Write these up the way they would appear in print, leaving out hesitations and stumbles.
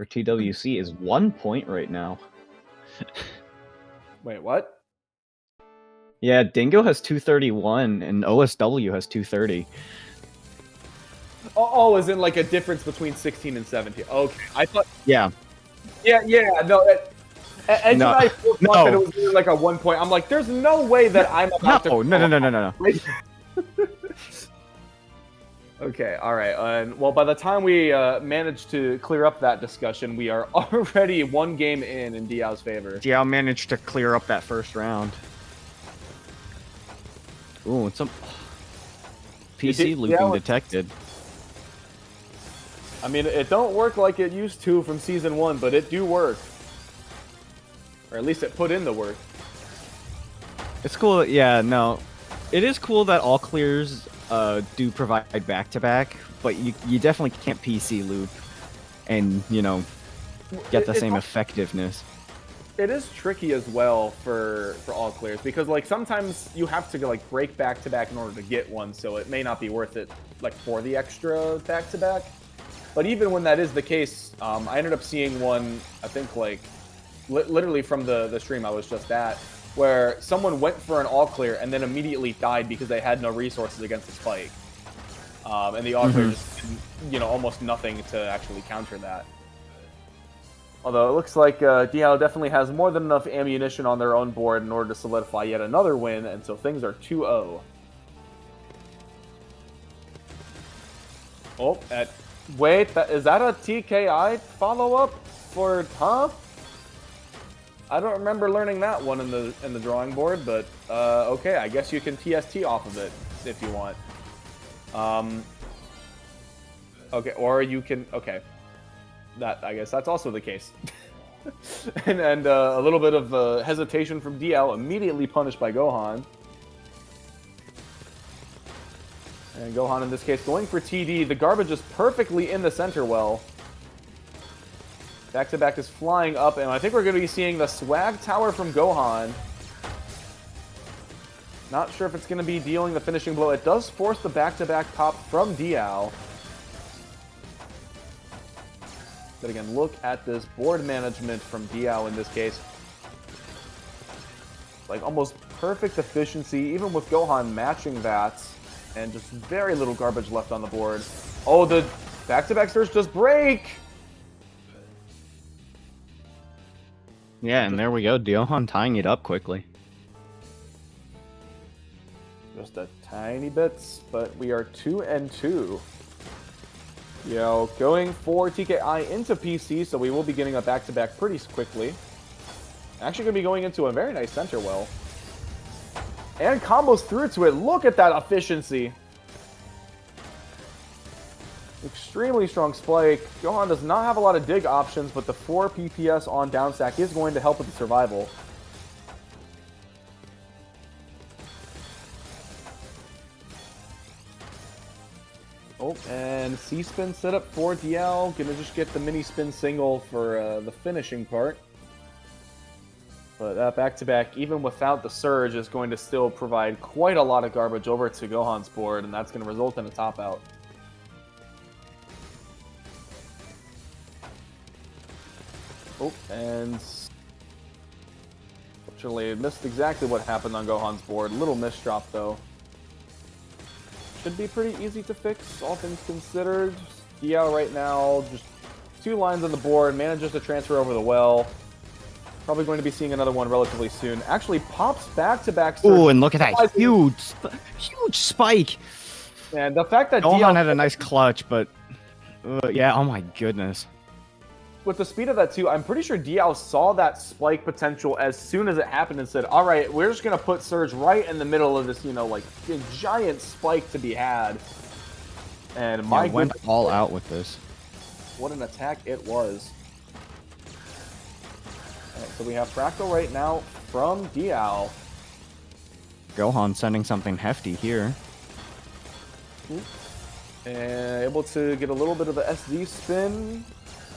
for TWC is 1 point right now. Wait, what? Yeah, Dingo has 231 and OSW has 230. Oh, is it like a difference between 16 and 17? Okay, I thought. Yeah. Yeah, no. Edge and I thought that it was really like a 1 point. I'm like, there's no way that I'm about to. No. Okay, all right. Well, by the time we manage to clear up that discussion, we are already 1 game in Diao's favor. Diao managed to clear up that first round. Ooh, it's some PC looping detected. I mean, it don't work like it used to from Season 1, but it do work. Or at least it put in the work. It's cool. Yeah, no. It is cool that all clears do provide back-to-back, but you definitely can't PC loop and, you know, get the same effectiveness. It is tricky as well for all clears, because like sometimes you have to like break back-to-back in order to get one, so it may not be worth it like for the extra back-to-back. But even when that is the case, I ended up seeing one, I think like literally from the stream I was just at, where someone went for an all clear and then immediately died because they had no resources against the spike. And the all clear just did, you know, almost nothing to actually counter that. Although it looks like Diao definitely has more than enough ammunition on their own board in order to solidify yet another win, and so things are 2-0. Oh, wait, is that a TKI follow-up for, huh? I don't remember learning that one in the drawing board, but okay, I guess you can TST off of it if you want. Okay, or you can, okay. I guess that's also the case. and a little bit of hesitation from DL, immediately punished by Gohan. And Gohan in this case going for TD. The garbage is perfectly in the center well. Back-to-back is flying up, and I think we're going to be seeing the swag tower from Gohan. Not sure if it's going to be dealing the finishing blow. It does force the back-to-back pop from Diao. But again, look at this board management from Diao in this case. Like almost perfect efficiency, even with Gohan matching that. And just very little garbage left on the board. Oh, the back-to-back surge does break! Yeah, and there we go. Gohan tying it up quickly. Just a tiny bits, but we are 2-2. You know, going for TKI into PC, so we will be getting a back-to-back pretty quickly. Actually going to be going into a very nice center well. And combos through to it. Look at that efficiency. Extremely strong spike. Gohan does not have a lot of dig options, but the 4 PPS on down stack is going to help with the survival. Oh, and C-spin setup for DL. Gonna just get the mini spin single for the finishing part. But that back-to-back, even without the surge, is going to still provide quite a lot of garbage over to Gohan's board, and that's going to result in a top out. Oh, and fortunately, missed exactly what happened on Gohan's board. Little misdrop, though. Should be pretty easy to fix, all things considered. DL right now, just 2 lines on the board, manages to transfer over the well. Probably going to be seeing another one relatively soon. Actually pops back-to-back surge. Ooh, and look at that huge spike. And the fact that Gohan had a nice clutch, but yeah, oh my goodness. With the speed of that too, I'm pretty sure Diao saw that spike potential as soon as it happened and said, all right, we're just going to put Surge right in the middle of this, you know, like a giant spike to be had. And my goodness, went all out with this. What an attack it was. All right, so we have Fractal right now from Diao. Gohan sending something hefty here. And able to get a little bit of the SD spin.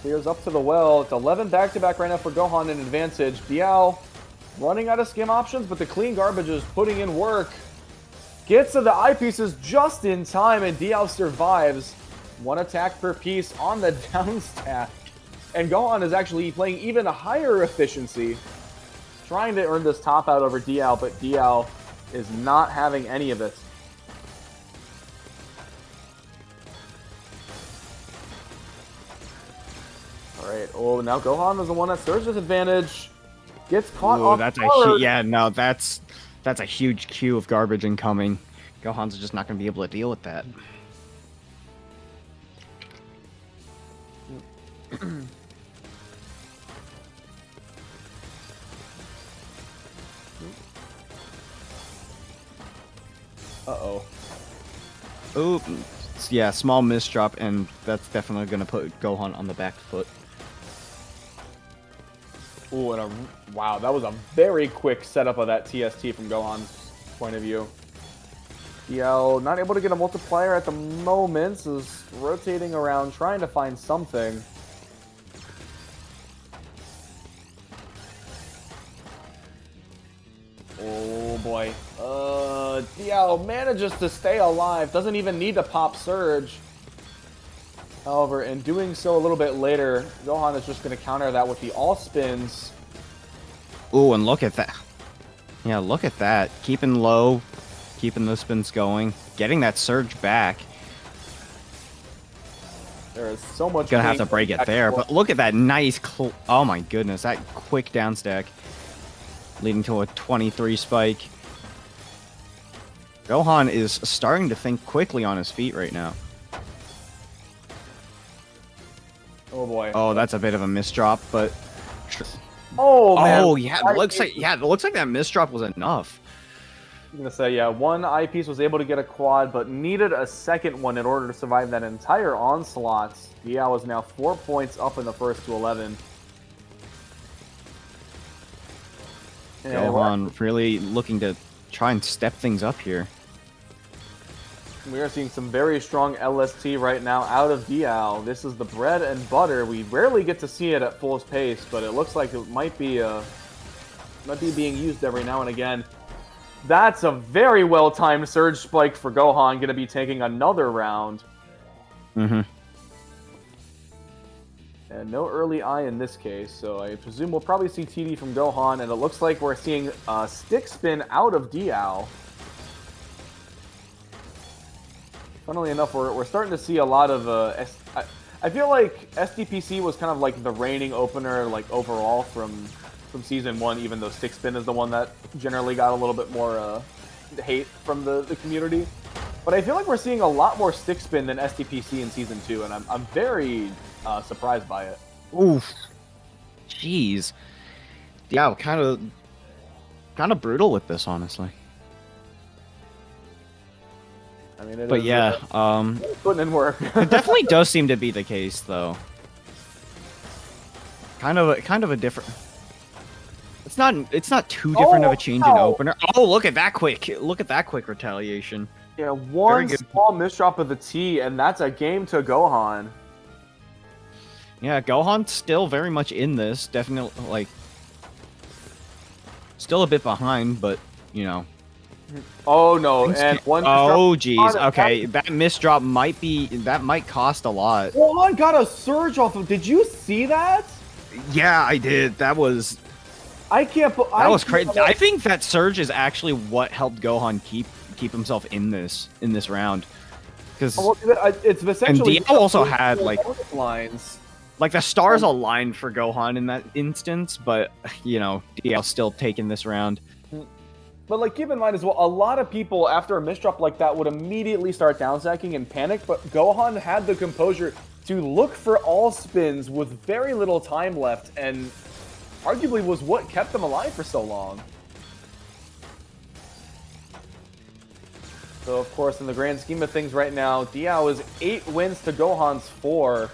Clears up to the well. It's 11 back-to-back right now for Gohan in advantage. Diao running out of skim options, but the clean garbage is putting in work. Gets to the eyepieces just in time, and Diao survives. 1 attack per piece on the down stack. And Gohan is actually playing even a higher efficiency, trying to earn this top out over DL, but DL is not having any of it. Alright, oh, now Gohan is the one that surge disadvantage. Gets caught off guard. Yeah, no, that's a huge queue of garbage incoming. Gohan's just not going to be able to deal with that. Uh-oh. Ooh, yeah, small misdrop, and that's definitely going to put Gohan on the back foot. Ooh, and wow, that was a very quick setup of that TST from Gohan's point of view. DL not able to get a multiplier at the moment, is rotating around, trying to find something. Oh boy. DL manages to stay alive, doesn't even need to pop surge. However, in doing so a little bit later, Gohan is just going to counter that with the all spins. Ooh, and look at that. Yeah, look at that. Keeping low, keeping those spins going, getting that surge back. There is so much. Gonna have to break it there, but look at that nice. Oh my goodness, that quick down stack, leading to a 23 spike. Gohan is starting to think quickly on his feet right now. Oh boy. Oh, that's a bit of a misdrop, but. Oh man. Oh yeah, it looks like that misdrop was enough. I'm gonna say, yeah, one eyepiece was able to get a quad, but needed a second one in order to survive that entire onslaught. DL is now 4 points up in the first to 11. Gohan really looking to try and step things up here. We are seeing some very strong LST right now out of DL. This is the bread and butter. We rarely get to see it at full pace, but it looks like it might be being used every now and again. That's a very well-timed surge spike for Gohan, going to be taking another round. Mm-hmm. And no early eye in this case, so I presume we'll probably see TD from Gohan, and it looks like we're seeing a stick spin out of DL. Funnily enough, we're starting to see a lot of... I feel like SDPC was kind of like the reigning opener, like overall from Season 1, even though Stick Spin is the one that generally got a little bit more hate from the community. But I feel like we're seeing a lot more Stick Spin than SDPC in Season 2, and I'm very surprised by it. Oof. Jeez. Yeah, kind of brutal with this, honestly. I mean, but yeah, putting in work. It definitely does seem to be the case, though. Kind of a different. It's not too different of a change in opener. Oh, look at that quick! Look at that quick retaliation. Yeah, one small misdrop of the T, and that's a game to Gohan. Yeah, Gohan's still very much in this. Definitely, like, still a bit behind, but you know. Oh no! And one. Oh geez. Okay, that misdrop might cost a lot. Gohan got a surge off of. Did you see that? Yeah, I did. That was. I can't. That was crazy. I think that surge is actually what helped Gohan keep himself in this round. Because it's essentially. And DL also had like lines. Like the stars aligned for Gohan in that instance, but you know DL still taking this round. But like, keep in mind as well, a lot of people after a misdrop like that would immediately start downstacking and panic, but Gohan had the composure to look for all spins with very little time left, and arguably was what kept them alive for so long. So of course, in the grand scheme of things right now, Diao is 8 wins to Gohan's 4.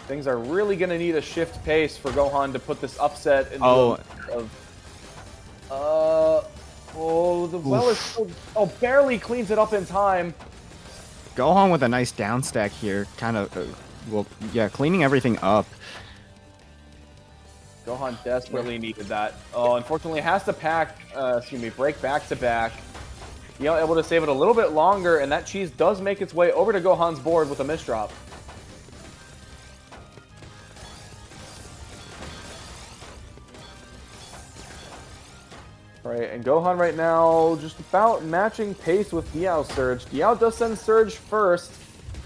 Things are really going to need a shift pace for Gohan to put this upset in the well is barely cleans it up in time. Gohan with a nice down stack here, kind of, cleaning everything up. Gohan desperately needed that. Oh, unfortunately has to break back to back. Able to save it a little bit longer, and that cheese does make its way over to Gohan's board with a misdrop. Right, and Gohan right now just about matching pace with Diao's Surge. Diao does send Surge first.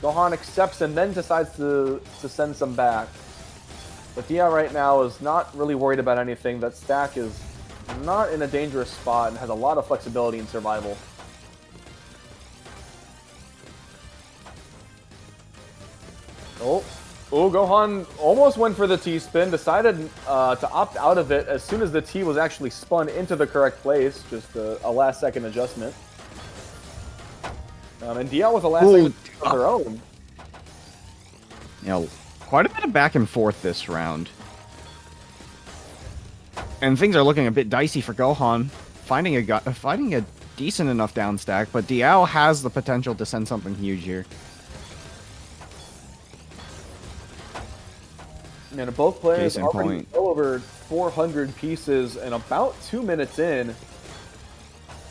Gohan accepts and then decides to send some back. But Diao right now is not really worried about anything. That stack is not in a dangerous spot and has a lot of flexibility in survival. Oh, Gohan almost went for the T-spin, decided to opt out of it as soon as the T was actually spun into the correct place. Just a last-second adjustment. And Diao with a last-second of their own. You know, quite a bit of back and forth this round. And things are looking a bit dicey for Gohan, finding a decent enough down stack, but Diao has the potential to send something huge here. And both players already well over 400 pieces and about 2 minutes in.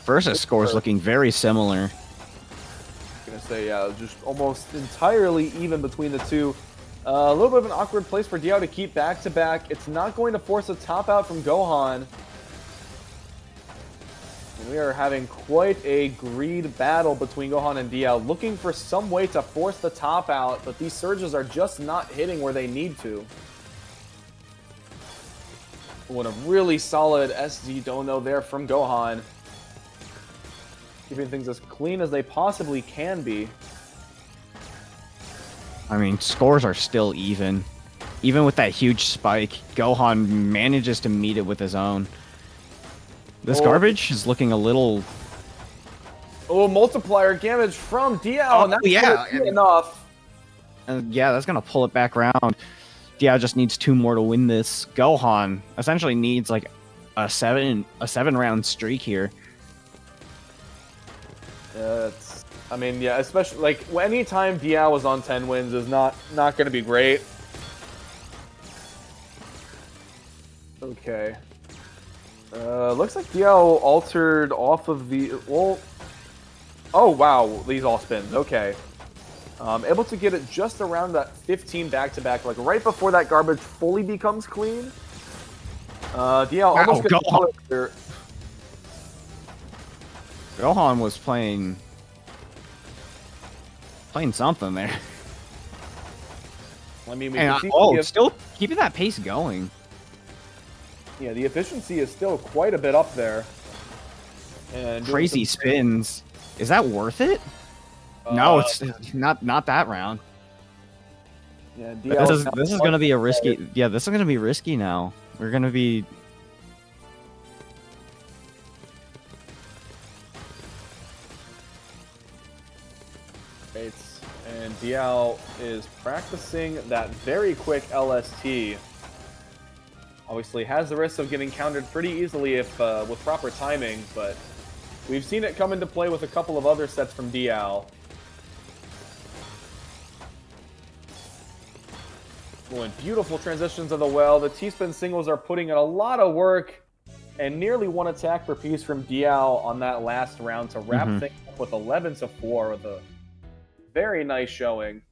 Versus scores looking very similar. I'm gonna say, yeah, just almost entirely even between the two. A little bit of an awkward place for Diao to keep back-to-back. It's not going to force a top out from Gohan. And we are having quite a greed battle between Gohan and Diao, looking for some way to force the top out, but these surges are just not hitting where they need to. What a really solid SD dono there from Gohan. Keeping things as clean as they possibly can be. I mean, scores are still even. Even with that huge spike, Gohan manages to meet it with his own. This garbage is looking a little... Oh, multiplier damage from Diao. Oh, and that's yeah. enough. Yeah, that's going to pull it back around. Diao just needs 2 more to win this. Gohan essentially needs like a 7-round streak here. I mean, yeah, especially like anytime Diao was on 10 wins is not going to be great. Okay. Looks like Diao altered off of the... Well... Oh, wow. These all spins. Okay. Able to get it just around that 15 back-to-back, like right before that garbage fully becomes clean. Diao almost gets it. Gohan was playing something there. I mean, still keeping that pace going. Yeah, the efficiency is still quite a bit up there. And crazy spins. Is that worth it? No, it's not that round. Yeah, this is going to be a risky. Yeah, this is going to be risky now. We're going to be... And Diao is practicing that very quick LST. Obviously has the risk of getting countered pretty easily if with proper timing, but we've seen it come into play with a couple of other sets from Diao. Oh, and beautiful transitions of the well. The T-spin singles are putting in a lot of work, and nearly 1 attack per piece from Diao on that last round to wrap things up with 11-4 with a very nice showing.